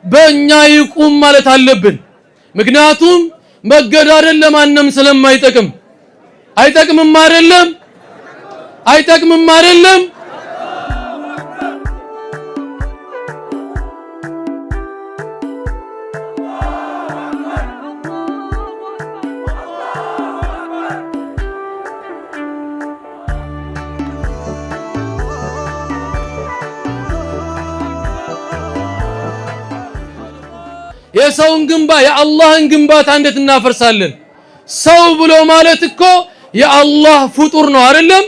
በእኛ ይቁም ማለት አለብን። ምክንያቱም መገዳደል ለማንም ስለማይጠቅም አይጠቅምም አይደለም አይጠቅምም አይደለም። የሰውን ግንባታ የአላህን ግንባታ እንዴት እናፈርሳለን? ሰው ብሎ ማለት እኮ የአላህ ፍጡር ነው አይደለም?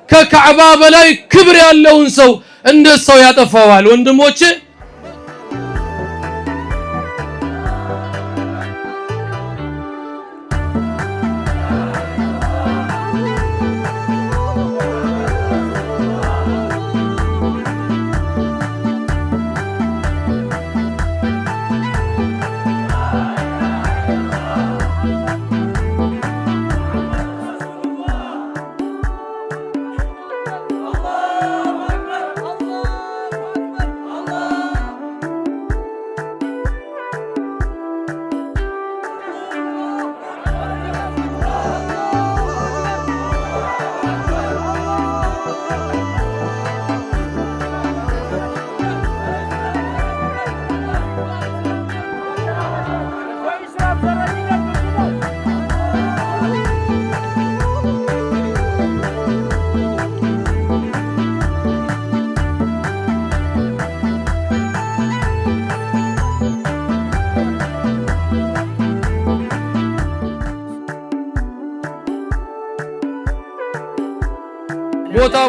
ከካዕባ በላይ ክብር ያለውን ሰው እንዴት ሰው ያጠፋዋል? ወንድሞቼ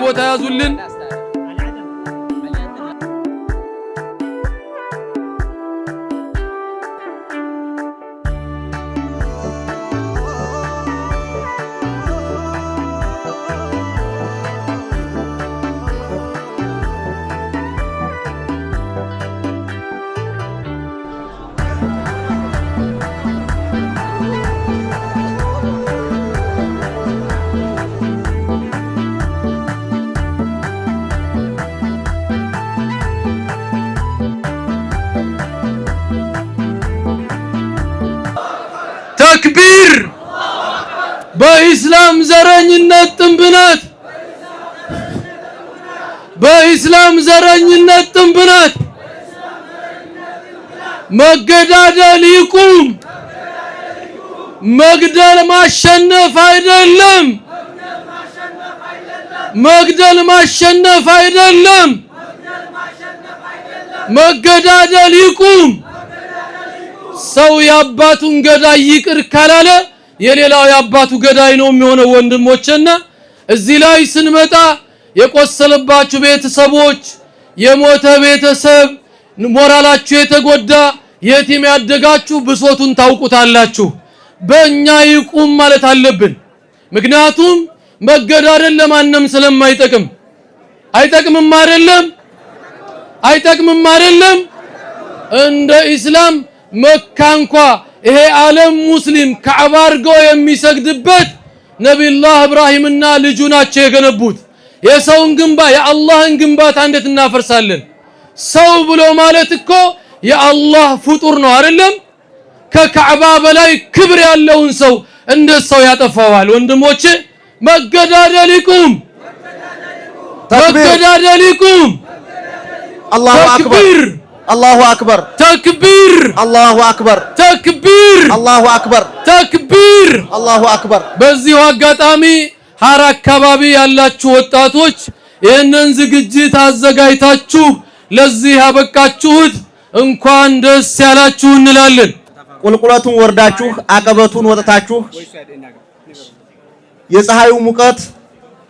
ቦታ ያዙልን። ተክቢር! በኢስላም ዘረኝነት ጥንብናት፣ በኢስላም ዘረኝነት ጥንብናት። መገዳደል ይቁም። መግደል ማሸነፍ አይደለም። መግደል ማሸነፍ አይደለም። መገዳደል ይቁም። ሰው የአባቱን ገዳይ ይቅር ካላለ የሌላው የአባቱ ገዳይ ነው የሚሆነው። ወንድሞችና እዚህ ላይ ስንመጣ የቆሰለባችሁ ቤተሰቦች፣ የሞተ ቤተሰብ፣ ሞራላችሁ የተጎዳ የቲም ያደጋችሁ ብሶቱን ታውቁታላችሁ። በእኛ ይቁም ማለት አለብን። ምክንያቱም መገዳደል ለማንም ስለማይጠቅም አይጠቅምም አይደለም አይጠቅምም አይደለም። እንደ ኢስላም መካ እንኳ ይሄ ዓለም ሙስሊም ካዕባ አድርገው የሚሰግድበት ነብዩላህ ኢብራሂምና ልጁ ናቸው የገነቡት። የሰውን ግንባታ የአላህን ግንባታ እንዴት እናፈርሳለን? ሰው ብሎ ማለት እኮ የአላህ ፍጡር ነው አይደለም? ከካዕባ በላይ ክብር ያለውን ሰው እንዴት ሰው ያጠፋዋል? ወንድሞቼ መገዳደል ይቁም። መገዳደል ይቁም። አላሁ አክበር الله أكبر تكبير الله أكبر تكبير الله أكبر تكبير الله أكبر በዚህ አጋጣሚ ሐራ አካባቢ ያላችሁ ወጣቶች ይህንን ዝግጅት አዘጋጅታችሁ ለዚህ ያበቃችሁት እንኳን ደስ ያላችሁ እንላለን። ቁልቁለቱን ወርዳችሁ አቀበቱን ወጣታችሁ የፀሐዩ ሙቀት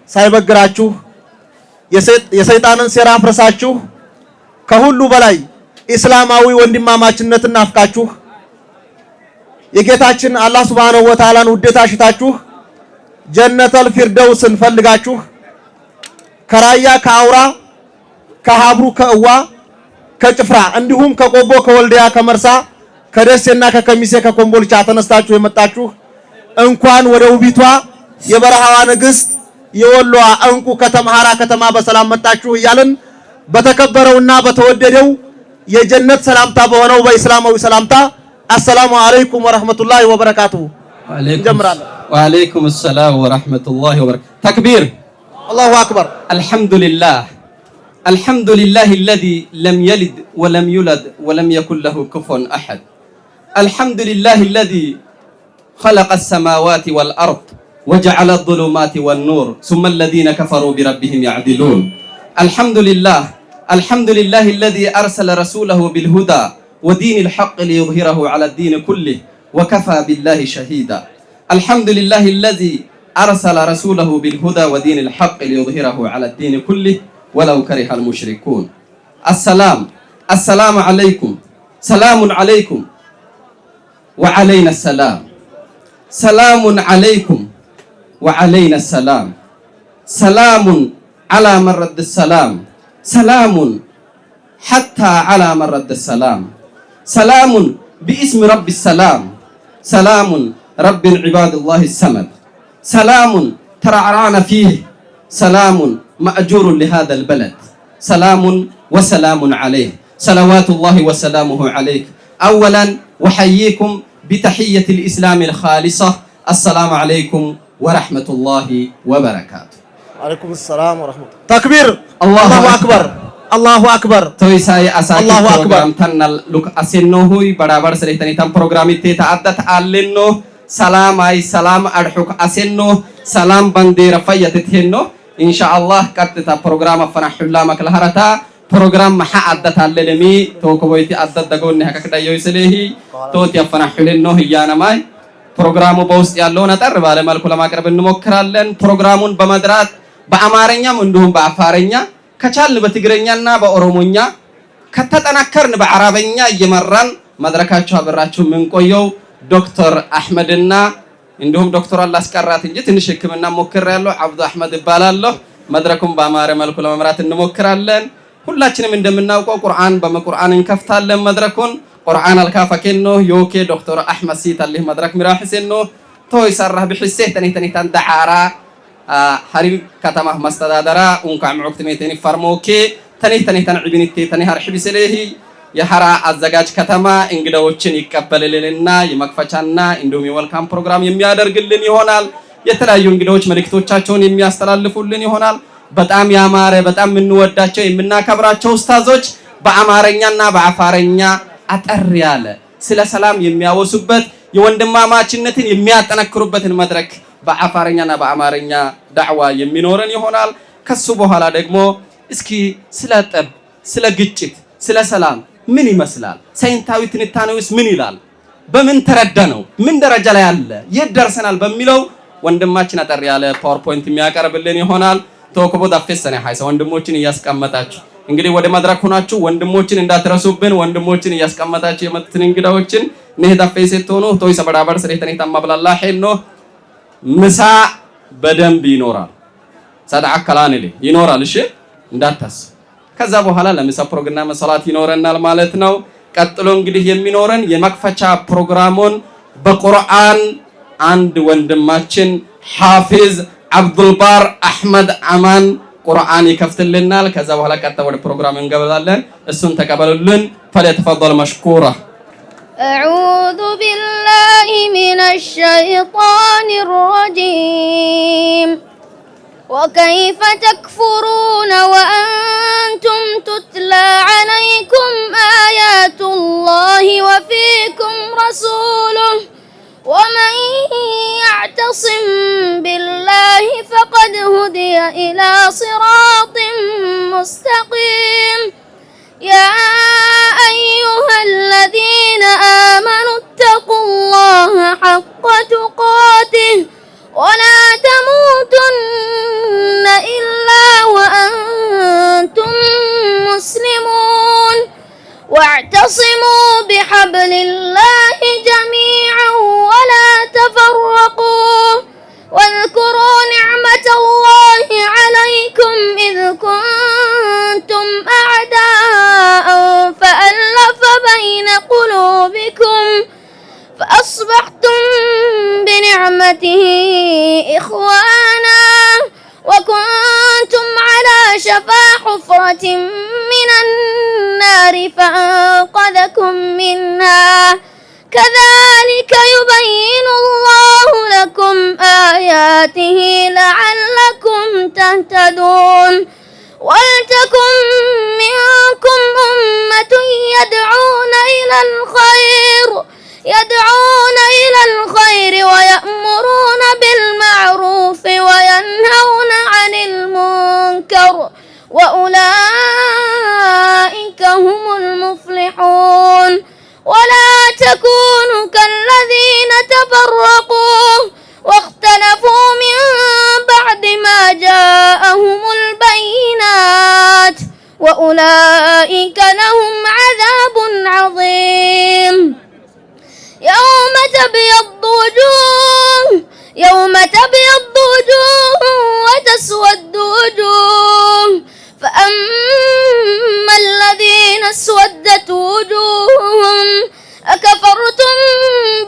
ሳይበግራችሁ የሰይጣንን ሴራ አፍርሳችሁ ከሁሉ በላይ ኢስላማዊ ወንድማማችነትን ናፍቃችሁ የጌታችን አላህ Subhanahu Wa Ta'ala ውዴታ ሽታችሁ ጀነተል ፊርደውስን ፈልጋችሁ ከራያ ከአውራ ከሀብሩ ከእዋ ከጭፍራ እንዲሁም ከቆቦ ከወልዲያ ከመርሳ ከደሴና ከከሚሴ ከኮምቦልቻ ተነስታችሁ የመጣችሁ እንኳን ወደ ውቢቷ የበረሃዋ ንግስት የወሎዋ እንቁ ከተማ ሐራ ከተማ በሰላም መጣችሁ እያልን በተከበረውና በተወደደው የጀነት ሰላምታ በሆነው በእስላማዊ ሰላምታ አሰላሙ አለይኩም ወራህመቱላሂ ወበረካቱሁ እንጀምራለን። ወአለይኩም ሰላም ወራህመቱላሂ ወበረካቱሁ። ተክቢር አላሁ አክበር። አልሐምዱሊላህ الذي لم يلد ولم يولد ولم يكن له كفوا أحد. الحمدلله الذي خلق السماوات والأرض وجعل الظلمات والنور ثم الذين كفروا بربهم يعدلون. الحمد لله الذي أرسل رسوله بالهدى ودين الحق ليظهره على الدين كله وكفى بالله شهيدا. الحمد لله الذي أرسل رسوله بالهدى ودين الحق ليظهره على الدين كله ولو كره المشركون. السلام عليكم. سلام عليكم وعلينا السلام. سلام عليكم وعلينا السلام. سلام على من رد السلام. سلام حتى على من رد السلام. سلام باسم رب السلام. سلام رب عباد الله السمد. سلام ترعرعنا فيه. سلام مأجور لهذا البلد. سلام وسلام عليه صلوات الله وسلامه عليك. أولا وحييكم بتحية الإسلام الخالصة. السلام عليكم ورحمة الله وبركاته. عليكم السلام ورحمة الله. تكبير. الله أكبر. الله أكبر. توي ساي أساكي program تنال لك أسنو هوي برابر سريتني تام program إتتا عدت علنو سلام أي سلام أرحك أسنو سلام بندير فيا تتهنو إن شاء الله كتتا program فرح الله مكلهرتا program محا عدت عللمي تو كويتي عدت دقون نهك كدا يوسليه تو تيفنا حلنو هيانا ماي ፕሮግራሙ በውስጥ ያለውን አጠር ባለ መልኩ ለማቅረብ እንሞክራለን። ፕሮግራሙን በመድራት በአማርኛም እንዲሁም በአፋርኛ ከቻልን በትግረኛና በኦሮሞኛ ከተጠናከርን በአረበኛ እየመራን መድረካቸው አብራችሁ የምንቆየው ዶክተር አህመድና እንዲሁም ዶክተር አላስቀራት እንጂ ትንሽ ህክምና ሞክሬያለሁ። አብዱ አህመድ እባላለሁ። መድረኩን በአማረ መልኩ ለመምራት እንሞክራለን። ሁላችንም እንደምናውቀው ቁርአን እንከፍታለን መድረኩን ቁርአን አልካፈከኖ ዮኬ ዶክተር አህመድ ሲታልህ መድረክ ሚራህሰኖ ቶይ ሰራህ ቢህሰህ ተኒታን ዳዓራ ሐሪር ከተማ መስተዳደራ ኡንካ ምዑክት ሜተኒ ፈርሞኬ ተኒታን ዒብኒቴ ተኒ ሐርሂብ ሰለህ የሐራ አዘጋጅ ከተማ እንግዳዎችን ይቀበልልንና የመክፈቻና እንዲሁም የወልካም ፕሮግራም የሚያደርግልን ይሆናል። የተለያዩ እንግዳዎች መልእክቶቻቸውን የሚያስተላልፉልን ይሆናል። በጣም ያማረ በጣም የምንወዳቸው የምናከብራቸው ኡስታዞች በአማርኛና በአፋርኛ አጠር ያለ ስለ ሰላም የሚያወሱበት የወንድማማችነትን የሚያጠናክሩበትን መድረክ በአፋርኛና በአማርኛ ዳዕዋ የሚኖረን ይሆናል። ከሱ በኋላ ደግሞ እስኪ ስለ ጠብ፣ ስለ ግጭት፣ ስለ ሰላም ምን ይመስላል? ሳይንሳዊ ትንታኔውስ ምን ይላል? በምን ተረዳነው? ምን ደረጃ ላይ አለ? የት ደርሰናል? በሚለው ወንድማችን አጠር ያለ ፓወርፖይንት የሚያቀርብልን ይሆናል። ተወክቦ ዳፈሰነ ሀይሳ ወንድሞችን እያስቀመጣችሁ እንግዲህ ወደ መድረክ ሆናችሁ ወንድሞችን እንዳትረሱብን። ወንድሞችን እያስቀመጣችሁ የመጡትን እንግዳዎችን ነህ ዳፈሰት ሆኖ ቶይ ሰበራበር ስለተኔ ተማብላላ ሄኖ ምሳ በደንብ ይኖራል። ሰዳ አከላንሊ ይኖራል። እሺ እንዳታስ ከዛ በኋላ ለምሳ ፕሮግራም ሰላት ይኖረናል ማለት ነው። ቀጥሎ እንግዲህ የሚኖረን የመክፈቻ ፕሮግራሙን በቁርአን አንድ ወንድማችን ሐፊዝ አብዱልባር አህመድ አማን ቁርአን ይከፍትልናል። ከዛ በኋላ ቀጥታ ወደ ፕሮግራም እንገባለን። እሱን ተቀበሉልን። فليتفضل مشكورا. أعوذ بالله من الشيطان الرجيم. وكيف تكفرون وأنتم تتلى عليكم آيات الله وفيكم رسوله ومن يعتصم بالله فقد هدي إلى صراط مستقيم. يا أيها الذين آمنوا اتقوا الله حق تقاته ولا تموتن إلا وأنتم مسلمون. واعتصموا بحبل الله جميعا ولا تفرقوا. واذكروا نعمة الله عليكم إذ كنتم أعداء فألف بين قلوبكم فأصبحتم بنعمته إخوانا وكنتم على شفا حفرة من النار النار فأنقذكم منها كذلك يبين الله لكم آياته لعلكم تهتدون ولتكن منكم أمة يدعون إلى الخير ويأمرون بالمعروف وينهون عن المنكر وأولئك هم المفلحون ولا تكونوا كالذين تفرقوا واختلفوا من بعد ما جاءهم البينات وأولئك لهم عذاب عظيم يوم تبيض وجوه وتسود وجوه فأما الذين اسودت وجوههم أكفرتم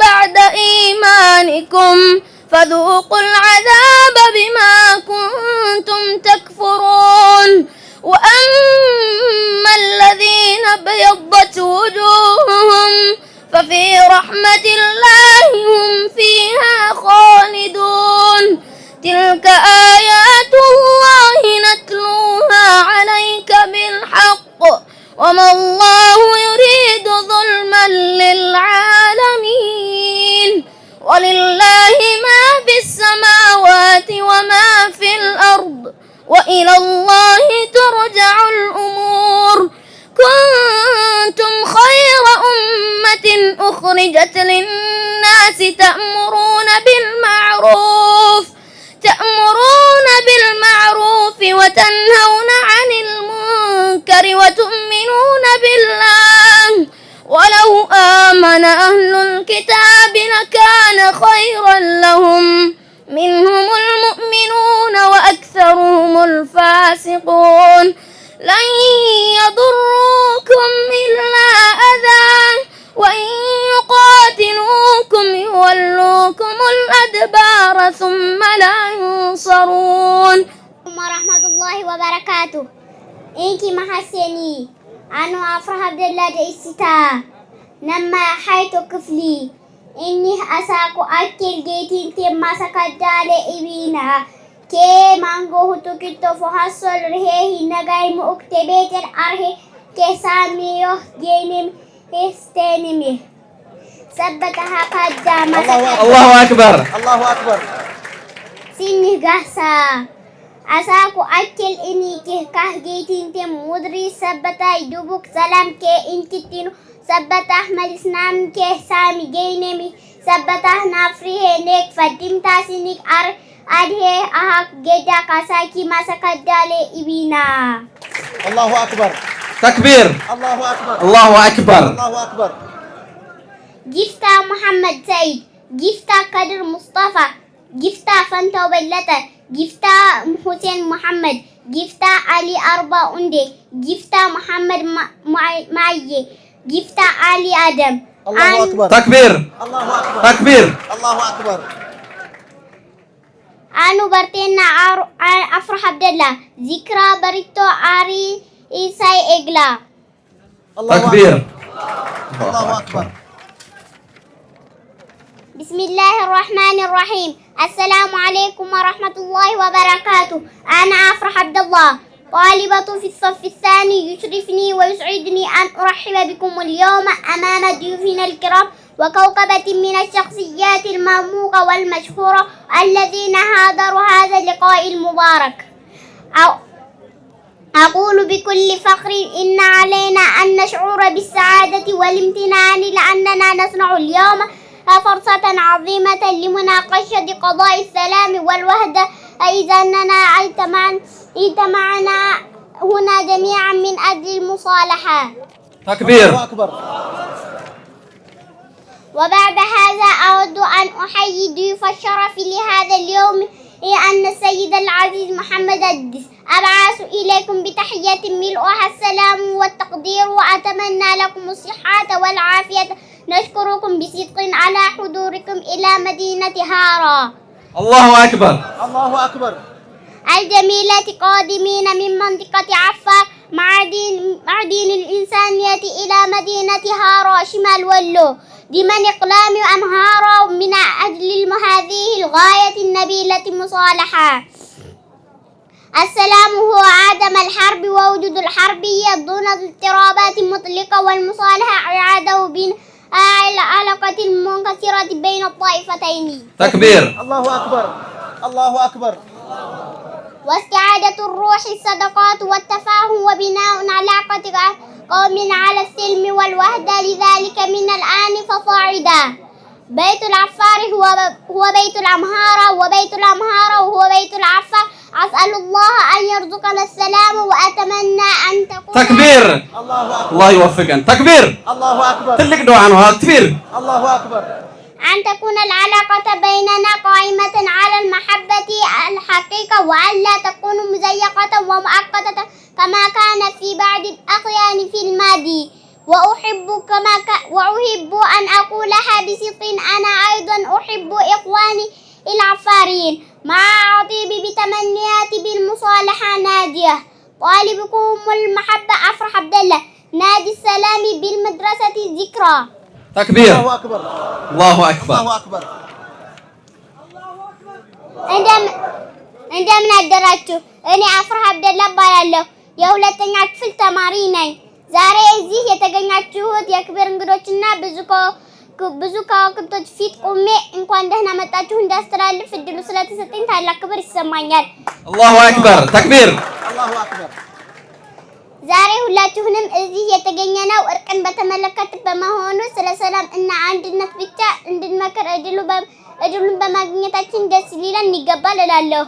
بعد إيمانكم فذوقوا العذاب بما كنتم تكفرون وأما الذين ابيضت وجوههم ففي رحمة الله هم فيها خالدون تلك آيات الله نتلوها عليك بالحق وما الله يريد ظلما للعالمين ولله ما في السماوات وما في الأرض وإلى الله ترجع الأمور كنتم خير أمة أخرجت للناس تأمرون بالمعروف وتنهون عن المنكر وتؤمنون بالله ولو آمن أهل الكتاب لكان خيرا لهم منهم المؤمنون وأكثرهم الفاسقون لن يضروكم إلا أذى وإن يقاتلوكم يولوكم الأدبار ثم لا ينصرون ورحمة الله وبركاته إنكي محسني أنا أفرح عبد الله ديستا نما حيث كفلي إني أساكو أكل جيتين تما سكدال إبينا كي مانغو هتوكيتو فحصل رهيه نغاي مؤكتبيت الأرهي كي ساميو جينم استنمي ثبتها قدامة الله أكبر الله أكبر سيني غاسا أساكو أكل إني كه جيتين تم مدري ثبتا يدوبك سلام كي إنكتينو ثبت أحمد إسلام كه سامي جينمي ثبت نافريه نيك فديم تاسينيك أديه أهاك جدا كاساكي ما سكدالي إبينا الله أكبر تكبير الله أكبر الله أكبر الله أكبر جفتا محمد سيد جفتا قدر مصطفى جفتا فانتا بلتا جفتا حسين محمد جفتا علي أربع أندي جفتا محمد معي جفتا علي آدم الله أكبر تكبير الله أكبر تكبير الله أكبر أنو برتنا أفرح عبد الله ذكرى بريتو آري إيساي إغلا تكبير الله أكبر بسم الله الرحمن الرحيم السلام عليكم ورحمة الله وبركاته أنا أفرح عبد الله طالبة في الصف الثاني يشرفني ويسعدني أن أرحب بكم اليوم أمام ضيوفنا الكرام وكوكبة من الشخصيات المرموقة والمشهورة الذين حضروا هذا اللقاء المبارك أقول بكل فخر إن علينا أن نشعر بالسعادة والامتنان لأننا نصنع اليوم فرصة عظيمة لمناقشة قضاء السلام والوحدة إذ أننا اجتمعنا هنا جميعا من أجل المصالحة تكبير الله أكبر وبعد هذا أود أن أحيي ضيوف الشرف لهذا اليوم أن السيد العزيز محمد الدس أبعث إليكم بتحية ملؤها السلام والتقدير وأتمنى لكم الصحة والعافية نشكركم بصدق على حضوركم إلى مدينة هارا الله أكبر الله أكبر الجميلة قادمين من منطقة عفار معدن الإنسانية إلى مدينة هارا شمال ولو ضمن إقلام أمهارا من أجل هذه الغاية النبيلة مصالحة. السلام هو عدم الحرب ووجود الحربية دون اضطرابات مطلقة، والمصالحة إعادة بناء العلاقة المنكسرة بين الطائفتين. تكبير. الله أكبر. الله أكبر. واستعادة الروح الصدقات والتفاهم وبناء علاقة قوم على السلم والوحدة. لذلك من الآن فصاعدا بيت العفار هو بيت الأمهار، وبيت الأمهار هو بيت العفار. أسأل الله أن يرزقنا السلام وأتمنى أن تكون تكبير. الله يوفقنا. تكبير. الله أكبر. تلك دعاء تكبير. الله أكبر. أن تكون العلاقة بيننا قائمة على المحبة الحقيقة، وأن لا تكون مزيقة ومؤقتة كما كان في بعض الأحيان في الماضي. وأحب أن أقولها بصدق، أنا أيضا أحب إخواني العفاريين مع عطيب بتمنيات بالمصالحة نادية. طالبكم المحبة أفرح عبد الله، نادي السلام بالمدرسة الذكرى. تكبير. الله أكبر. الله أكبر. الله أكبر. እንደምን አደራችሁ? እኔ አፍራህ አብደላ እባላለሁ። የሁለተኛ ክፍል ተማሪ ነኝ። ዛሬ እዚህ የተገኛችሁት የክብር እንግዶችና ብዙ ከዋክብቶች ፊት ቆሜ እንኳን ደህና መጣችሁ እንዳስተላልፍ እድሉ ስለተሰጠኝ ታላቅ ክብር ይሰማኛል። አላሁ አክበር። ተክቢር። አላሁ አክበር። ዛሬ ሁላችሁንም እዚህ የተገኘነው እርቅን በተመለከተ በመሆኑ ስለ ሰላም እና አንድነት ብቻ እንድንመክር እድሉን በማግኘታችን ደስ ሊለን ይገባል እላለሁ።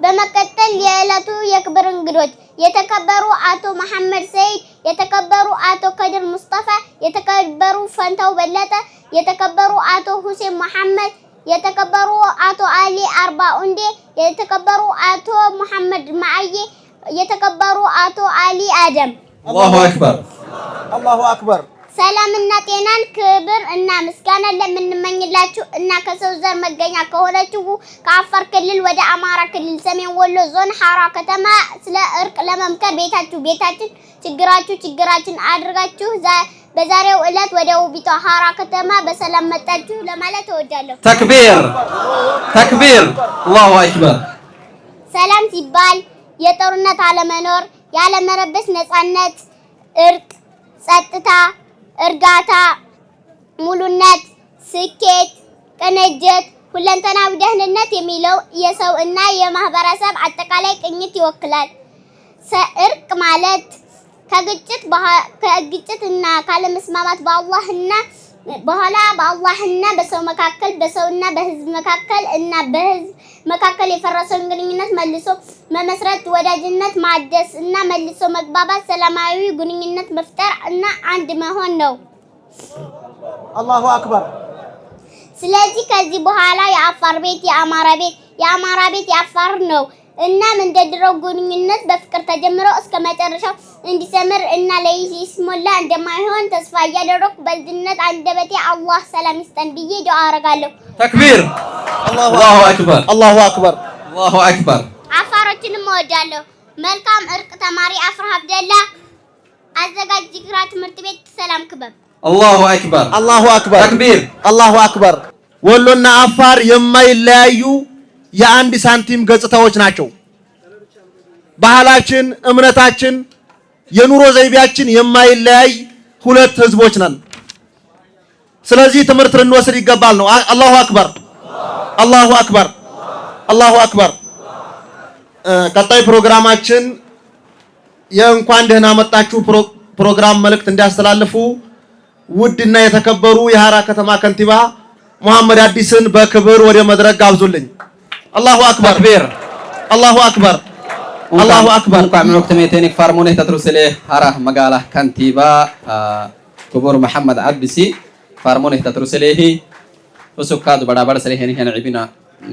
በመቀጠል የዕለቱ የክብር እንግዶች የተከበሩ አቶ መሐመድ ሰይድ፣ የተከበሩ አቶ ከድር ሙስጠፋ፣ የተከበሩ ፈንታው በለጠ፣ የተከበሩ አቶ ሁሴን መሐመድ፣ የተከበሩ አቶ አሊ አርባኡንዴ፣ የተከበሩ አቶ መሐመድ ማአዬ፣ የተከበሩ አቶ አሊ አደም። አላሁ አክበር። አላሁ አክበር። ሰላምና ጤናን ክብር እና ምስጋና ለምንመኝላችሁ እና ከሰው ዘር መገኛ ከሆነችው ከአፋር ክልል ወደ አማራ ክልል ሰሜን ወሎ ዞን ሐራ ከተማ ስለ እርቅ ለመምከር ቤታችን ችግራችን አድርጋችሁ በዛሬው ዕለት ወደ ውቢቷ ሐራ ከተማ በሰላም መጣችሁ ለማለት እወዳለሁ። ተክቢር ተክቢር። አላሁ አክበር። ሰላም ሲባል የጦርነት አለመኖር፣ ያለመረበሽ ነፃነት፣ እርቅ፣ ጸጥታ፣ እርጋታ፣ ሙሉነት፣ ስኬት፣ ቅንጅት፣ ሁለንተናዊ ደህንነት የሚለው የሰው እና የማህበረሰብ አጠቃላይ ቅኝት ይወክላል። እርቅ ማለት ከግጭት እና ካለመስማማት በአላህና በሰው መካከል በሰውና በህዝብ መካከል እና በህዝብ መካከል የፈረሰውን ግንኙነት መልሶ መመስረት፣ ወዳጅነት ማደስ እና መልሶ መግባባት፣ ሰላማዊ ግንኙነት መፍጠር እና አንድ መሆን ነው። አላሁ አክበር። ስለዚህ ከዚህ በኋላ የአፋር ቤት የአማራ ቤት፣ የአማራ ቤት የአፋር ነው። እናም እንደ ድሮው ግንኙነት በፍቅር ተጀምሮ እስከ መጨረሻው እንዲሰምር እና ለይስሙላ እንደማይሆን ተስፋ እያደረኩ በልጅነት አንደበቴ አላህ ሰላም ይስጠን ብዬ ዱዓ አደርጋለሁ። ተክቢር። አላሁ አክበር። አላሁ አክበር። አላሁ አክበር። አፋሮችንም እወዳለሁ። መልካም እርቅ ተማሪ አፍራህ አብደላ፣ አዘጋጅ ጅግራ ትምህርት ቤት ሰላም ክበብ። አላሁ አክበር። አላሁ አክበር። ተክቢር። አላሁ አክበር። ወሎና አፋር የማይለያዩ የአንድ ሳንቲም ገጽታዎች ናቸው። ባህላችን፣ እምነታችን፣ የኑሮ ዘይቤያችን የማይለያይ ሁለት ህዝቦች ነን። ስለዚህ ትምህርት ልንወስድ ይገባል ነው። አላሁ አክበር። አላሁ አክበር። አላሁ አክበር። ቀጣይ ፕሮግራማችን የእንኳን ደህና መጣችሁ ፕሮግራም መልእክት እንዲያስተላልፉ ውድና የተከበሩ የሐራ ከተማ ከንቲባ መሐመድ አዲስን በክብር ወደ መድረክ ጋብዙልኝ። አላሁ አክበር። ተክቢር። አላሁ አክበር። አላሁ አክበር። እንኳን ወቅት ሜቴኒ ፋርሞኔ ተትሩስሌ ሐራ መጋላ ከንቲባ ክቡር መሐመድ አዲሲ ፋርሞኔ ተትሩስሌሂ ወሱካዱ በዳባር ስለሄኒ ሄን ዒቢና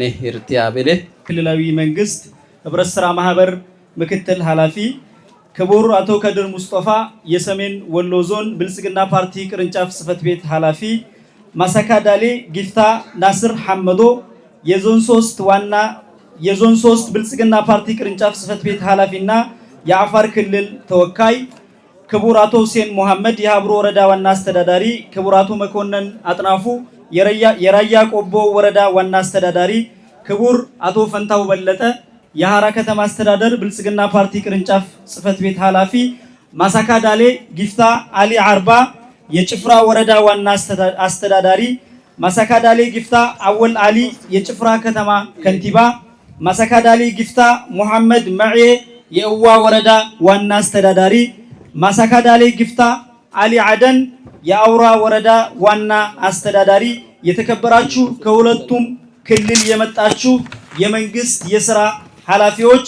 ነህርቲያ በለ ክልላዊ መንግስት ህብረት ስራ ማህበር ምክትል ኃላፊ ክቡር አቶ ከድር ሙስጠፋ የሰሜን ወሎ ዞን ብልጽግና ፓርቲ ቅርንጫፍ ጽህፈት ቤት ኃላፊ፣ ማሳካ ዳሌ ጊፍታ ናስር ሐመዶ የዞን 3 ዋና የዞን 3 ብልጽግና ፓርቲ ቅርንጫፍ ጽህፈት ቤት ኃላፊና የአፋር ክልል ተወካይ ክቡር አቶ ሁሴን መሐመድ የሀብሮ ወረዳ ዋና አስተዳዳሪ፣ ክቡር አቶ መኮንን አጥናፉ የራያ ቆቦ ወረዳ ዋና አስተዳዳሪ፣ ክቡር አቶ ፈንታው በለጠ የሐራ ከተማ አስተዳደር ብልጽግና ፓርቲ ቅርንጫፍ ጽህፈት ቤት ኃላፊ፣ ማሳካ ዳሌ ጊፍታ አሊ አርባ የጭፍራ ወረዳ ዋና አስተዳዳሪ፣ ማሳካ ዳሌ ጊፍታ አወል አሊ የጭፍራ ከተማ ከንቲባ፣ ማሳካ ዳሌ ጊፍታ ሙሐመድ መዕዬ የእዋ ወረዳ ዋና አስተዳዳሪ፣ ማሳካ ዳሌ ጊፍታ አሊ አደን የአውራ ወረዳ ዋና አስተዳዳሪ፣ የተከበራችሁ ከሁለቱም ክልል የመጣችሁ የመንግስት የሥራ ኃላፊዎች፣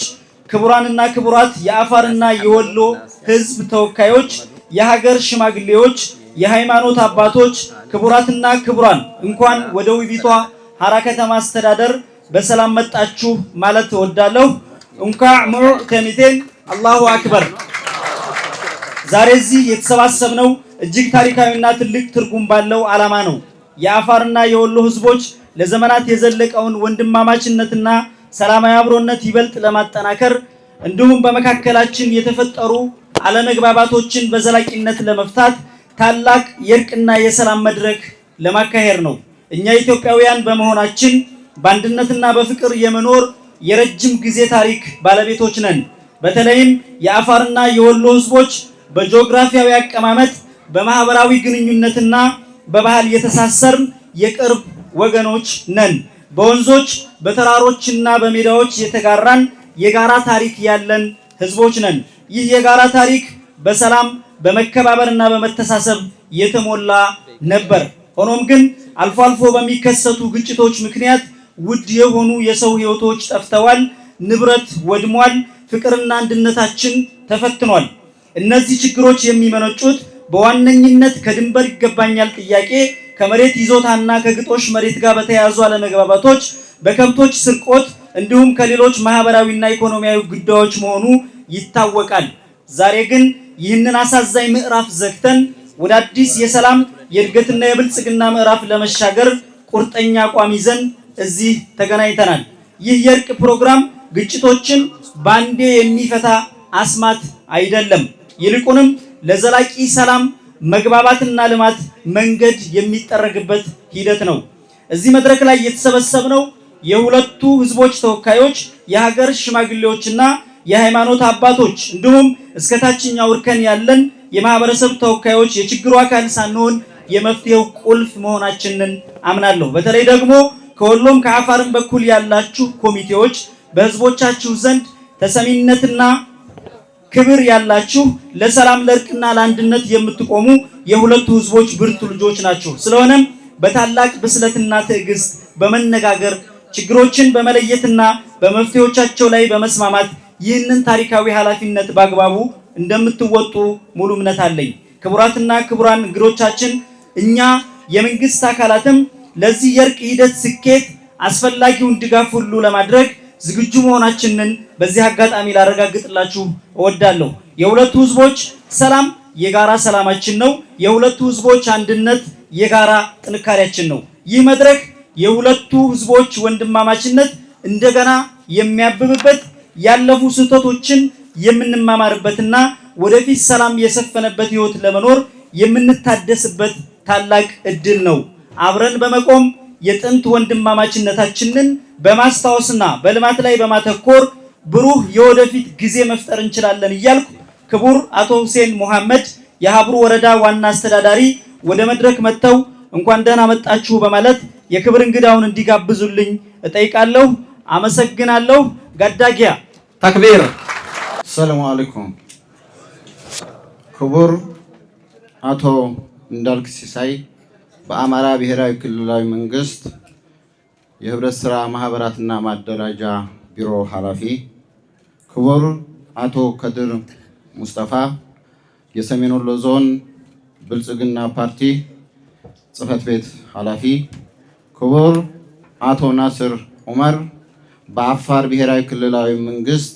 ክቡራንና ክቡራት የአፋርና የወሎ ህዝብ ተወካዮች፣ የሀገር ሽማግሌዎች፣ የሃይማኖት አባቶች፣ ክቡራትና ክቡራን እንኳን ወደ ውቢቷ ሐራ ከተማ አስተዳደር በሰላም መጣችሁ ማለት እወዳለሁ። እንኳዕ ምዑ ከሚቴን አላሁ አክበር። ዛሬ እዚህ የተሰባሰብነው እጅግ ታሪካዊና ትልቅ ትርጉም ባለው ዓላማ ነው። የአፋርና የወሎ ህዝቦች ለዘመናት የዘለቀውን ወንድማማችነትና ሰላማዊ አብሮነት ይበልጥ ለማጠናከር እንዲሁም በመካከላችን የተፈጠሩ አለመግባባቶችን በዘላቂነት ለመፍታት ታላቅ የእርቅና የሰላም መድረክ ለማካሄድ ነው። እኛ ኢትዮጵያውያን በመሆናችን በአንድነትና በፍቅር የመኖር የረጅም ጊዜ ታሪክ ባለቤቶች ነን። በተለይም የአፋርና የወሎ ህዝቦች በጂኦግራፊያዊ አቀማመጥ፣ በማህበራዊ ግንኙነትና በባህል የተሳሰርን የቅርብ ወገኖች ነን። በወንዞች በተራሮችና በሜዳዎች የተጋራን የጋራ ታሪክ ያለን ህዝቦች ነን። ይህ የጋራ ታሪክ በሰላም በመከባበርና በመተሳሰብ የተሞላ ነበር። ሆኖም ግን አልፎ አልፎ በሚከሰቱ ግጭቶች ምክንያት ውድ የሆኑ የሰው ህይወቶች ጠፍተዋል፣ ንብረት ወድሟል፣ ፍቅርና አንድነታችን ተፈትኗል። እነዚህ ችግሮች የሚመነጩት በዋነኝነት ከድንበር ይገባኛል ጥያቄ፣ ከመሬት ይዞታና ከግጦሽ መሬት ጋር በተያያዙ አለመግባባቶች፣ በከብቶች ስርቆት እንዲሁም ከሌሎች ማህበራዊና ኢኮኖሚያዊ ጉዳዮች መሆኑ ይታወቃል። ዛሬ ግን ይህንን አሳዛኝ ምዕራፍ ዘግተን ወደ አዲስ የሰላም የእድገትና የብልጽግና ምዕራፍ ለመሻገር ቁርጠኛ አቋም ይዘን እዚህ ተገናኝተናል። ይህ የእርቅ ፕሮግራም ግጭቶችን ባንዴ የሚፈታ አስማት አይደለም። ይልቁንም ለዘላቂ ሰላም መግባባትና ልማት መንገድ የሚጠረግበት ሂደት ነው። እዚህ መድረክ ላይ የተሰበሰብነው የሁለቱ ህዝቦች ተወካዮች፣ የሀገር ሽማግሌዎችና የሃይማኖት አባቶች እንዲሁም እስከ ታችኛው እርከን ያለን የማህበረሰብ ተወካዮች የችግሩ አካል ሳንሆን የመፍትሄው ቁልፍ መሆናችንን አምናለሁ። በተለይ ደግሞ ከወሎም ከአፋርም በኩል ያላችሁ ኮሚቴዎች በህዝቦቻችሁ ዘንድ ተሰሚነትና ክብር ያላችሁ፣ ለሰላም ለእርቅና ለአንድነት የምትቆሙ የሁለቱ ህዝቦች ብርቱ ልጆች ናቸው። ስለሆነም በታላቅ ብስለትና ትዕግስት በመነጋገር ችግሮችን በመለየትና በመፍትሄዎቻቸው ላይ በመስማማት ይህንን ታሪካዊ ኃላፊነት በአግባቡ እንደምትወጡ ሙሉ እምነት አለኝ። ክቡራትና ክቡራን እንግዶቻችን፣ እኛ የመንግስት አካላትም ለዚህ የእርቅ ሂደት ስኬት አስፈላጊውን ድጋፍ ሁሉ ለማድረግ ዝግጁ መሆናችንን በዚህ አጋጣሚ ላረጋግጥላችሁ እወዳለሁ። የሁለቱ ህዝቦች ሰላም የጋራ ሰላማችን ነው። የሁለቱ ህዝቦች አንድነት የጋራ ጥንካሬያችን ነው። ይህ መድረክ የሁለቱ ህዝቦች ወንድማማችነት እንደገና የሚያብብበት፣ ያለፉ ስህተቶችን የምንማማርበትና ወደፊት ሰላም የሰፈነበት ህይወት ለመኖር የምንታደስበት ታላቅ እድል ነው። አብረን በመቆም የጥንት ወንድማማችነታችንን በማስታወስና በልማት ላይ በማተኮር ብሩህ የወደፊት ጊዜ መፍጠር እንችላለን እያልኩ ክቡር አቶ ሁሴን መሐመድ የሀብሩ ወረዳ ዋና አስተዳዳሪ ወደ መድረክ መጥተው እንኳን ደህና መጣችሁ በማለት የክብር እንግዳውን እንዲጋብዙልኝ እጠይቃለሁ። አመሰግናለሁ። ጋዳጊያ ተክቢር። ሰላም አለይኩም። ክቡር አቶ እንዳልክ ሲሳይ በአማራ ብሔራዊ ክልላዊ መንግስት የህብረት ስራ ማህበራትና ማደራጃ ቢሮ ኃላፊ፣ ክቡር አቶ ከድር ሙስጠፋ የሰሜን ወሎ ዞን ብልጽግና ፓርቲ ጽህፈት ቤት ኃላፊ፣ ክቡር አቶ ናስር ዑመር በአፋር ብሔራዊ ክልላዊ መንግስት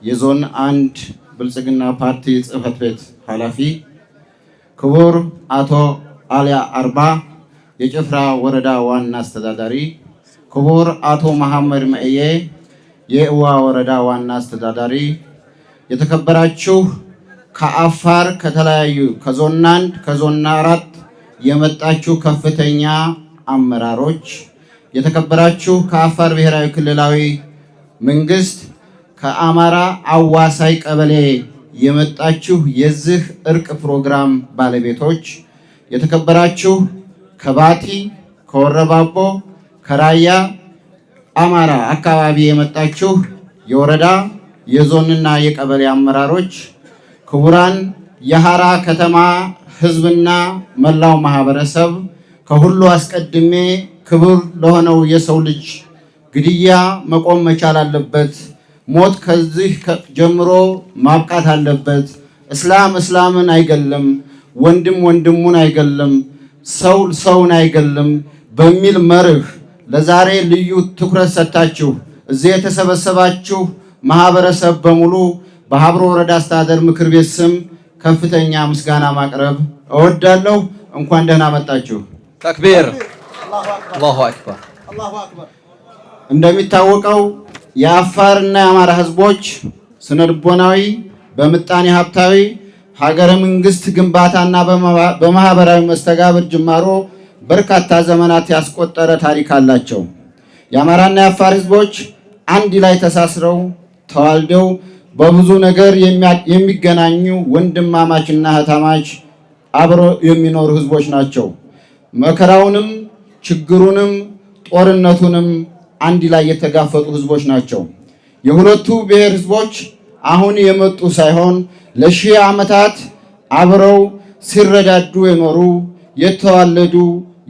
የዞን 1 ብልጽግና ፓርቲ ጽህፈት ቤት ኃላፊ፣ ክቡር አቶ አሊያ አርባ የጭፍራ ወረዳ ዋና አስተዳዳሪ፣ ክቡር አቶ መሐመድ መዕዬ የእዋ ወረዳ ዋና አስተዳዳሪ፣ የተከበራችሁ ከአፋር ከተለያዩ ከዞን 1 ከዞን 4 የመጣችሁ ከፍተኛ አመራሮች፣ የተከበራችሁ ከአፋር ብሔራዊ ክልላዊ መንግስት ከአማራ አዋሳይ ቀበሌ የመጣችሁ የዚህ እርቅ ፕሮግራም ባለቤቶች፣ የተከበራችሁ ከባቲ፣ ከወረባቦ፣ ከራያ አማራ አካባቢ የመጣችሁ የወረዳ የዞንና የቀበሌ አመራሮች፣ ክቡራን የሐራ ከተማ ህዝብና መላው ማህበረሰብ፣ ከሁሉ አስቀድሜ ክቡር ለሆነው የሰው ልጅ ግድያ መቆም መቻል አለበት። ሞት ከዚህ ጀምሮ ማብቃት አለበት። እስላም እስላምን አይገልም፣ ወንድም ወንድሙን አይገልም፣ ሰው ሰውን አይገልም በሚል መርህ ለዛሬ ልዩ ትኩረት ሰጥታችሁ እዚህ የተሰበሰባችሁ ማህበረሰብ በሙሉ በሀብሮ ወረዳ አስተዳደር ምክር ቤት ስም ከፍተኛ ምስጋና ማቅረብ እወዳለሁ። እንኳን ደህና መጣችሁ። ተክቢር፣ አላሁ አክበር። እንደሚታወቀው የአፋርና የአማራ ህዝቦች ስነልቦናዊ፣ በምጣኔ ሀብታዊ፣ ሀገረ መንግስት ግንባታና በማህበራዊ መስተጋብር ጅማሮ በርካታ ዘመናት ያስቆጠረ ታሪክ አላቸው። የአማራና የአፋር ህዝቦች አንድ ላይ ተሳስረው ተዋልደው በብዙ ነገር የሚገናኙ ወንድማማችና እህታማች አብረው የሚኖሩ ህዝቦች ናቸው። መከራውንም ችግሩንም ጦርነቱንም አንድ ላይ የተጋፈጡ ህዝቦች ናቸው። የሁለቱ ብሔር ህዝቦች አሁን የመጡ ሳይሆን ለሺህ ዓመታት አብረው ሲረዳዱ የኖሩ የተዋለዱ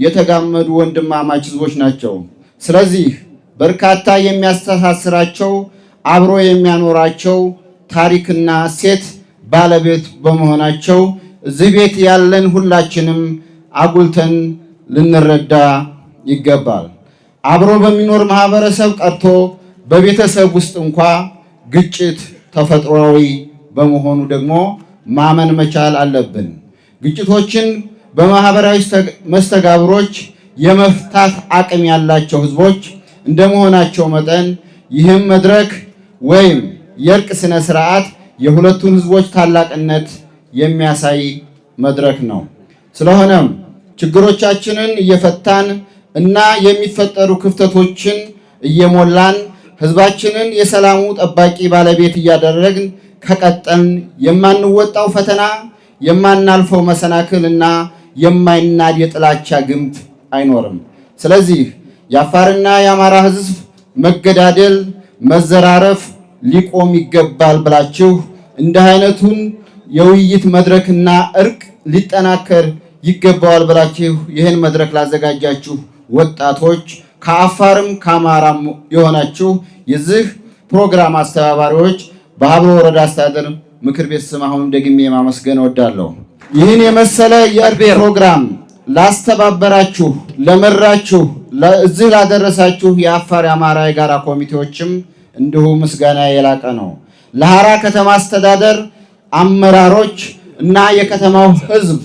የተጋመዱ ወንድማማች ህዝቦች ናቸው። ስለዚህ በርካታ የሚያስተሳስራቸው አብሮ የሚያኖራቸው ታሪክና እሴት ባለቤት በመሆናቸው እዚህ ቤት ያለን ሁላችንም አጉልተን ልንረዳ ይገባል። አብሮ በሚኖር ማህበረሰብ ቀርቶ በቤተሰብ ውስጥ እንኳ ግጭት ተፈጥሯዊ በመሆኑ ደግሞ ማመን መቻል አለብን። ግጭቶችን በማህበራዊ መስተጋብሮች የመፍታት አቅም ያላቸው ህዝቦች እንደመሆናቸው መጠን ይህም መድረክ ወይም የእርቅ ስነ ስርዓት የሁለቱን ህዝቦች ታላቅነት የሚያሳይ መድረክ ነው። ስለሆነም ችግሮቻችንን እየፈታን እና የሚፈጠሩ ክፍተቶችን እየሞላን ህዝባችንን የሰላሙ ጠባቂ ባለቤት እያደረግን ከቀጠልን የማንወጣው ፈተና፣ የማናልፈው መሰናክል እና የማይናድ የጥላቻ ግንብ አይኖርም። ስለዚህ የአፋርና የአማራ ህዝብ መገዳደል፣ መዘራረፍ ሊቆም ይገባል ብላችሁ እንደ አይነቱን የውይይት መድረክና እርቅ ሊጠናከር ይገባዋል ብላችሁ ይህን መድረክ ላዘጋጃችሁ ወጣቶች ከአፋርም ከአማራም የሆናችሁ የዚህ ፕሮግራም አስተባባሪዎች በሀብሮ ወረዳ አስተዳደር ምክር ቤት ስም አሁንም ደግሜ ማመስገን እወዳለሁ። ይህን የመሰለ የእርቅ ፕሮግራም ላስተባበራችሁ፣ ለመራችሁ፣ እዚህ ላደረሳችሁ የአፋር የአማራ የጋራ ኮሚቴዎችም እንዲሁ ምስጋና የላቀ ነው። ለሐራ ከተማ አስተዳደር አመራሮች እና የከተማው ህዝብ፣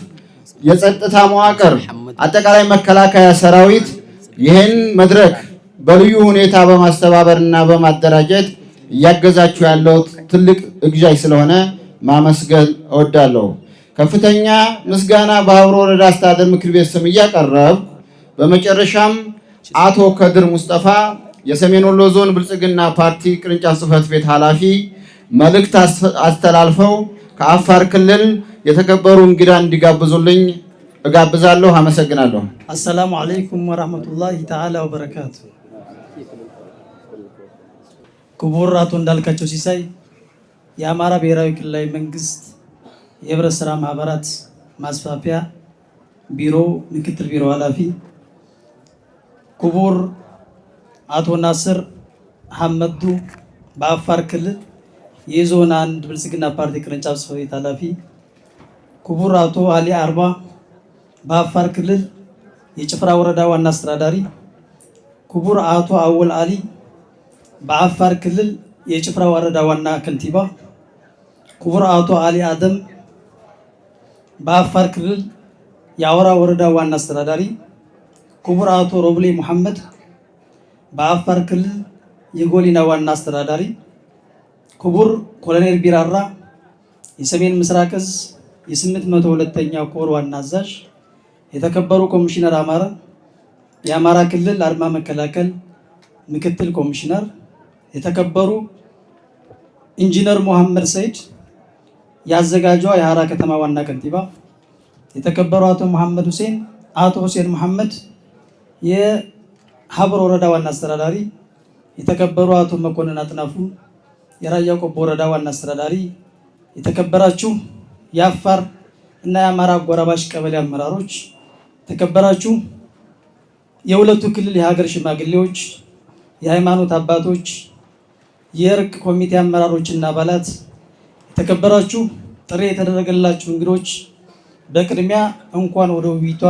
የጸጥታ መዋቅር፣ አጠቃላይ መከላከያ ሰራዊት ይህን መድረክ በልዩ ሁኔታ በማስተባበርና በማደራጀት እያገዛችሁ ያለው ትልቅ እግዛይ ስለሆነ ማመስገን እወዳለሁ። ከፍተኛ ምስጋና በሀብሮ ወረዳ አስተዳደር ምክር ቤት ስም እያቀረብኩ በመጨረሻም አቶ ከድር ሙስጠፋ የሰሜን ወሎ ዞን ብልጽግና ፓርቲ ቅርንጫፍ ጽህፈት ቤት ኃላፊ መልእክት አስተላልፈው ከአፋር ክልል የተከበሩ እንግዳ እንዲጋብዙልኝ እጋብዛለሁ። አመሰግናለሁ። አሰላሙ አለይኩም ወራህመቱላሂ ተዓላ ወበረካቱ። ክቡር አቶ እንዳልካቸው ሲሳይ የአማራ ብሔራዊ ክልላዊ መንግስት የህብረት ስራ ማህበራት ማስፋፊያ ቢሮ ምክትል ቢሮ ኃላፊ፣ ክቡር አቶ ናስር ሐመዱ በአፋር ክልል የዞን 1 ብልጽግና ፓርቲ ቅርንጫፍ ጽህፈት ቤት ኃላፊ፣ ክቡር አቶ አሊ አርባ በአፋር ክልል የጭፍራ ወረዳ ዋና አስተዳዳሪ፣ ክቡር አቶ አወል አሊ በአፋር ክልል የጭፍራ ወረዳ ዋና ከንቲባ፣ ክቡር አቶ አሊ አደም በአፋር ክልል የአወራ ወረዳ ዋና አስተዳዳሪ፣ ክቡር አቶ ሮብሌ መሐመድ በአፋር ክልል የጎሊና ዋና አስተዳዳሪ፣ ክቡር ኮሎኔል ቢራራ የሰሜን ምስራቅ እዝ የ802ኛ ኮር ዋና አዛዥ፣ የተከበሩ ኮሚሽነር አማረ የአማራ ክልል አድማ መከላከል ምክትል ኮሚሽነር፣ የተከበሩ ኢንጂነር መሐመድ ሰይድ ያዘጋጇ የሐራ ከተማ ዋና ከንቲባ፣ የተከበሩ አቶ መሐመድ ሁሴን አቶ ሁሴን መሐመድ የሀብሮ ወረዳ ዋና አስተዳዳሪ፣ የተከበሩ አቶ መኮንን አጥናፉ የራያ ቆቦ ወረዳ ዋና አስተዳዳሪ፣ የተከበራችሁ የአፋር እና የአማራ አጎራባች ቀበሌ አመራሮች፣ የተከበራችሁ የሁለቱ ክልል የሀገር ሽማግሌዎች፣ የሃይማኖት አባቶች፣ የእርቅ ኮሚቴ አመራሮችና አባላት፣ የተከበራችሁ ጥሪ የተደረገላችሁ እንግዶች፣ በቅድሚያ እንኳን ወደ ውቢቷ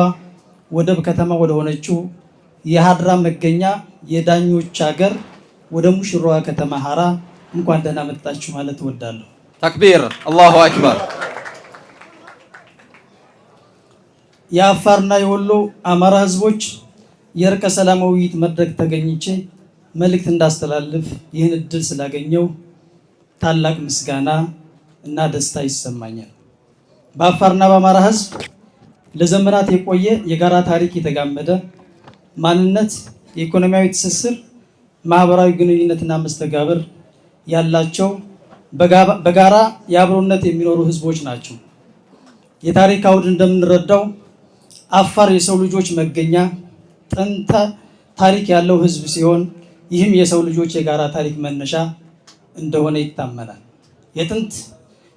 ወደብ ከተማ ወደ ሆነችው የሀድራ መገኛ የዳኞች ሀገር ወደ ሙሽራዋ ከተማ ሐራ እንኳን ደህና መጣችሁ ማለት እወዳለሁ። ተክቢር አላሁ አክበር። የአፋርና የወሎ አማራ ህዝቦች የእርቀ ሰላም ውይይት መድረክ ተገኝቼ መልእክት እንዳስተላልፍ ይህን እድል ስላገኘው ታላቅ ምስጋና እና ደስታ ይሰማኛል። በአፋርና በአማራ ህዝብ ለዘመናት የቆየ የጋራ ታሪክ የተጋመደ ማንነት፣ የኢኮኖሚያዊ ትስስር፣ ማህበራዊ ግንኙነትና መስተጋብር ያላቸው በጋራ የአብሮነት የሚኖሩ ህዝቦች ናቸው። የታሪክ አውድ እንደምንረዳው አፋር የሰው ልጆች መገኛ ጥንተ ታሪክ ያለው ህዝብ ሲሆን ይህም የሰው ልጆች የጋራ ታሪክ መነሻ እንደሆነ ይታመናል። የጥንት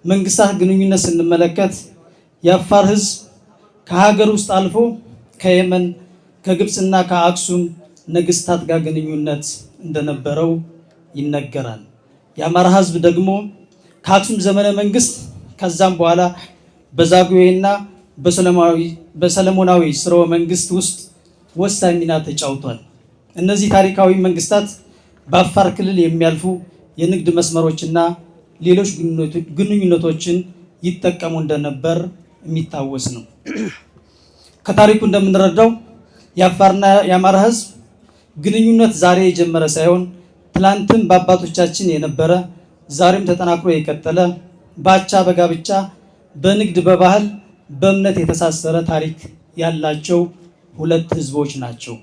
መንግስታት ግንኙነት ስንመለከት የአፋር ህዝብ ከሀገር ውስጥ አልፎ ከየመን ከግብፅና ከአክሱም ነገስታት ጋር ግንኙነት እንደነበረው ይነገራል። የአማራ ህዝብ ደግሞ ከአክሱም ዘመነ መንግስት ከዛም በኋላ በዛጉዌና በሰለሞናዊ ስርወ መንግስት ውስጥ ወሳኝ ሚና ተጫውቷል። እነዚህ ታሪካዊ መንግስታት በአፋር ክልል የሚያልፉ የንግድ መስመሮችና ሌሎች ግንኙነቶችን ይጠቀሙ እንደነበር የሚታወስ ነው። ከታሪኩ እንደምንረዳው የአፋርና የአማራ ህዝብ ግንኙነት ዛሬ የጀመረ ሳይሆን ትላንትም በአባቶቻችን የነበረ ዛሬም ተጠናክሮ የቀጠለ በአቻ በጋብቻ በንግድ በባህል በእምነት የተሳሰረ ታሪክ ያላቸው ሁለት ህዝቦች ናቸው።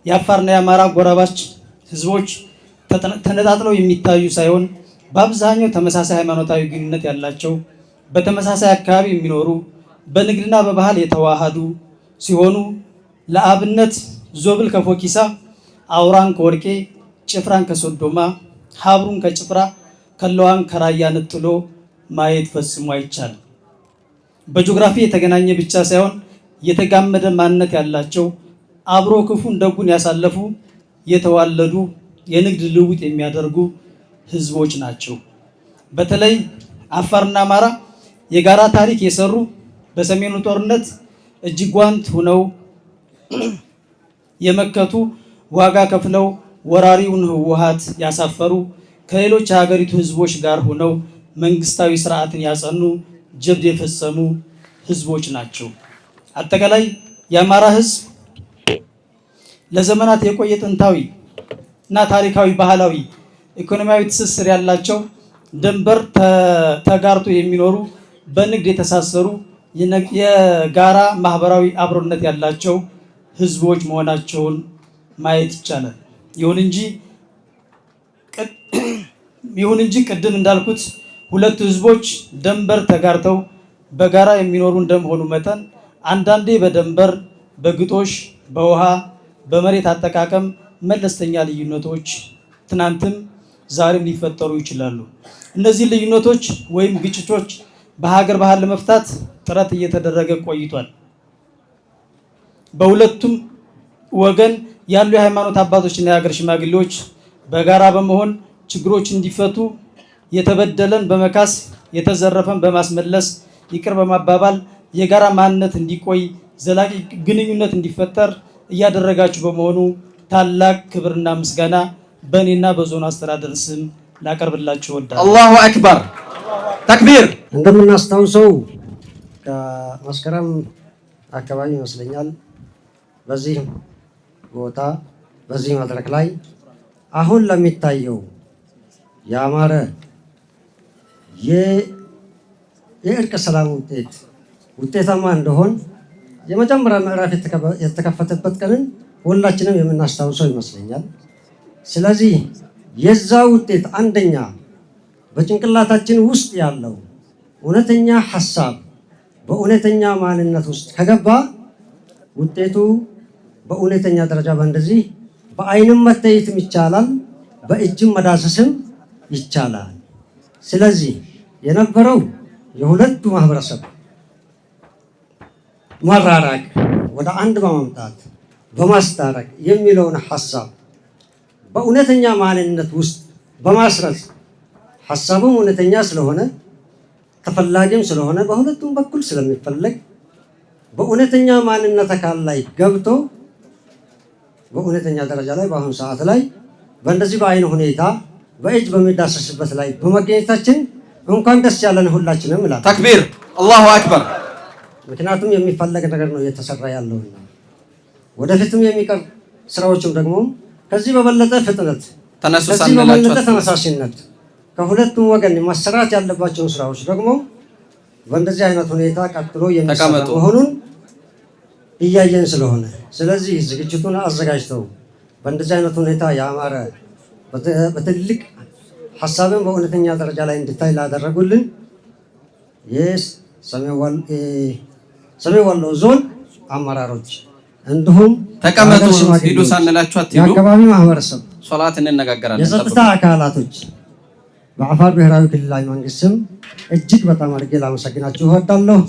የአፋርና የአማራ አጎራባች ህዝቦች ተነጣጥለው የሚታዩ ሳይሆን በአብዛኛው ተመሳሳይ ሃይማኖታዊ ግንኙነት ያላቸው፣ በተመሳሳይ አካባቢ የሚኖሩ፣ በንግድና በባህል የተዋሃዱ ሲሆኑ ለአብነት ዞብል ከፎኪሳ፣ አውራን ከወርቄ፣ ጭፍራን ከሶዶማ፣ ሀብሩን ከጭፍራ፣ ከለዋን ከራያ ነጥሎ ማየት ፈጽሞ አይቻልም። በጂኦግራፊ የተገናኘ ብቻ ሳይሆን የተጋመደ ማንነት ያላቸው አብሮ ክፉን ደጉን ያሳለፉ የተዋለዱ የንግድ ልውውጥ የሚያደርጉ ህዝቦች ናቸው። በተለይ አፋርና አማራ የጋራ ታሪክ የሰሩ በሰሜኑ ጦርነት እጅግ ጓንት ሆነው የመከቱ ዋጋ ከፍለው ወራሪውን ህወሓት ያሳፈሩ ከሌሎች የሀገሪቱ ህዝቦች ጋር ሆነው መንግስታዊ ስርዓትን ያጸኑ ጀብድ የፈጸሙ ህዝቦች ናቸው። አጠቃላይ የአማራ ህዝብ ለዘመናት የቆየ ጥንታዊ እና ታሪካዊ ባህላዊ ኢኮኖሚያዊ ትስስር ያላቸው ድንበር ተጋርቶ የሚኖሩ በንግድ የተሳሰሩ የጋራ ማህበራዊ አብሮነት ያላቸው ህዝቦች መሆናቸውን ማየት ይቻላል። ይሁን እንጂ ቅድም እንዳልኩት ሁለቱ ህዝቦች ድንበር ተጋርተው በጋራ የሚኖሩ እንደመሆኑ መጠን አንዳንዴ በድንበር፣ በግጦሽ፣ በውሃ፣ በመሬት አጠቃቀም መለስተኛ ልዩነቶች ትናንትም ዛሬም ሊፈጠሩ ይችላሉ። እነዚህ ልዩነቶች ወይም ግጭቶች በሀገር ባህል ለመፍታት ጥረት እየተደረገ ቆይቷል። በሁለቱም ወገን ያሉ የሃይማኖት አባቶችና የሀገር ሽማግሌዎች በጋራ በመሆን ችግሮች እንዲፈቱ የተበደለን በመካስ የተዘረፈን በማስመለስ ይቅር በማባባል የጋራ ማንነት እንዲቆይ ዘላቂ ግንኙነት እንዲፈጠር እያደረጋችሁ በመሆኑ ታላቅ ክብርና ምስጋና በእኔና በዞኑ አስተዳደር ስም ላቀርብላችሁ እወዳለሁ። አላሁ አክበር ተክቢር። እንደምናስታውሰው ከመስከረም አካባቢ ይመስለኛል በዚህ ቦታ በዚህ መድረክ ላይ አሁን ለሚታየው ያማረ የእርቀ ሰላም ውጤታማ እንደሆን የመጀመሪያ ምዕራፍ የተከፈተበት ቀንን ሁላችንም የምናስታውሰው ይመስለኛል። ስለዚህ የዛ ውጤት አንደኛ በጭንቅላታችን ውስጥ ያለው እውነተኛ ሐሳብ በእውነተኛ ማንነት ውስጥ ከገባ ውጤቱ በእውነተኛ ደረጃ በእንደዚህ በአይንም መታየትም ይቻላል፣ በእጅም መዳሰስም ይቻላል። ስለዚህ የነበረው የሁለቱ ማህበረሰብ መራራቅ ወደ አንድ በማምጣት በማስታረቅ የሚለውን ሐሳብ በእውነተኛ ማንነት ውስጥ በማስረጽ ሐሳቡም እውነተኛ ስለሆነ ተፈላጊም ስለሆነ በሁለቱም በኩል ስለሚፈለግ በእውነተኛ ማንነት አካል ላይ ገብቶ በእውነተኛ ደረጃ ላይ በአሁኑ ሰዓት ላይ በእንደዚህ በአይን ሁኔታ በእጅ በሚዳሰስበት ላይ በመገኘታችን እንኳን ደስ ያለን ሁላችንም እላለሁ። ተክቢር አላሁ አክበር። ምክንያቱም የሚፈለግ ነገር ነው እየተሰራ ያለውና ወደፊትም የሚቀር ስራዎችም ደግሞ ከዚህ በበለጠ ፍጥነት ከዚህ በበለጠ ተነሳሽነት ከሁለቱም ወገን መሰራት ያለባቸውን ስራዎች ደግሞ በእንደዚህ አይነት ሁኔታ ቀጥሎ የሚሰራ መሆኑን እያየን ስለሆነ ስለዚህ ዝግጅቱን አዘጋጅተው በእንደዚህ አይነት ሁኔታ ያማረ በትልቅ ሐሳብን በእውነተኛ ደረጃ ላይ እንድታይ ላደረጉልን ሰሜን ወሎ ዞን አመራሮች እንዲሁም ተቀመጡ ሂዱ ሳንላችሁ አትሂዱ። የአካባቢ ማህበረሰብ ሶላት እንነጋገራለን። የጸጥታ አካላቶች በአፋር ብሔራዊ ክልላዊ መንግስት ስም እጅግ በጣም አድርጌ ላመሰግናችሁ እወዳለሁ።